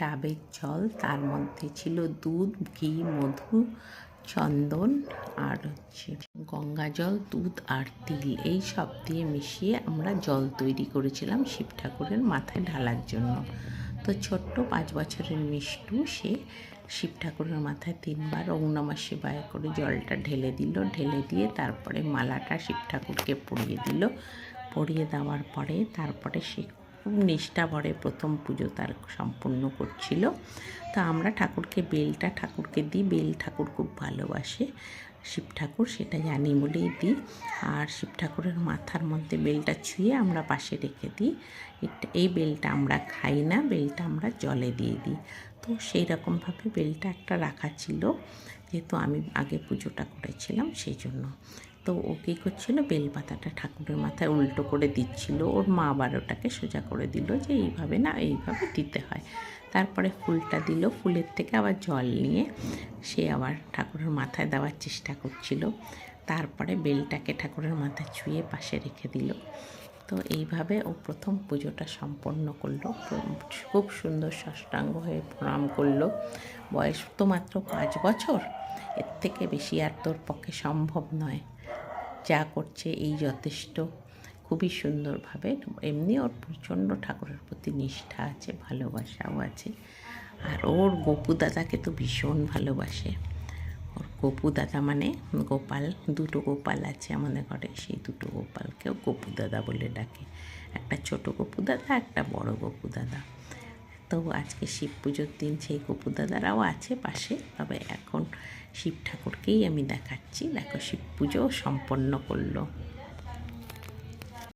ডাবের জল, তার মধ্যে ছিল দুধ, ঘি, মধু, চন্দন আর গঙ্গা জল, দুধ আর তিল, এই সব দিয়ে মিশিয়ে আমরা জল তৈরি করেছিলাম শিব ঠাকুরের মাথায় ঢালার জন্য। তো ছোট্ট 5 বছরের মিষ্টু সে শিব ঠাকুরের মাথায় 3বার ওং নমঃ শিবায় করে জলটা ঢেলে দিল। ঢেলে দিয়ে তারপরে মালাটা শিব ঠাকুরকে পরিয়ে দিল। পরিয়ে দেওয়ার পরে তারপরে সে খুব নিষ্ঠা ভরে প্রথম পুজো তার সম্পূর্ণ করছিল। তো আমরা ঠাকুরকে বেলটা ঠাকুরকে দিই, বেল ঠাকুর খুব ভালোবাসে শিব ঠাকুর, সেটা জানি বলেই দিই। আর শিব ঠাকুরের মাথার মধ্যে বেলটা ছুঁয়ে আমরা পাশে রেখে দিই। এই বেলটা আমরা খাই না, বেলটা আমরা জলে দিয়ে দিই। তো সেই রকমভাবে বেলটা একটা রাখা ছিল, যেহেতু আমি আগে পুজোটা করেছিলাম সেই জন্য। তো ও কী করছিল, বেলপাতাটা ঠাকুরের মাথায় উল্টো করে দিচ্ছিল। ওর মা আবার ওটাকে সোজা করে দিল যে এইভাবে না, এইভাবে দিতে হয়। তারপরে ফুলটা দিল, ফুলের থেকে আবার জল নিয়ে সে আবার ঠাকুরের মাথায় দেওয়ার চেষ্টা করছিল। তারপরে বেলটাকে ঠাকুরের মাথায় ছুঁয়ে পাশে রেখে দিল। তো এইভাবে ও প্রথম পুজোটা সম্পন্ন করলো। খুব সুন্দর সাষ্টাঙ্গ হয়ে প্রণাম করলো। বয়স তো মাত্র 5 বছর, এর থেকে বেশি আর তোর পক্ষে সম্ভব নয়, যা করছে এই যথেষ্ট। খুবই সুন্দরভাবে, এমনি ওর প্রচণ্ড ঠাকুরের প্রতি নিষ্ঠা আছে, ভালোবাসাও আছে। আর ওর গপু দাদাকে তো ভীষণ ভালোবাসে। ওর গপু দাদা মানে গোপাল, 2টো গোপাল আছে আমাদের ঘরে, সেই 2টো গোপালকেও গপু দাদা বলে ডাকে। একটা ছোট গপু দাদা, একটা বড় গপু দাদা। তো আজকে শিব পুজোর দিন সেই গপু দাদারাও আছে পাশে, তবে এখন শিব ঠাকুরকেই আমি দেখাচ্ছি। দেখো শিব পুজো সম্পন্ন করলো।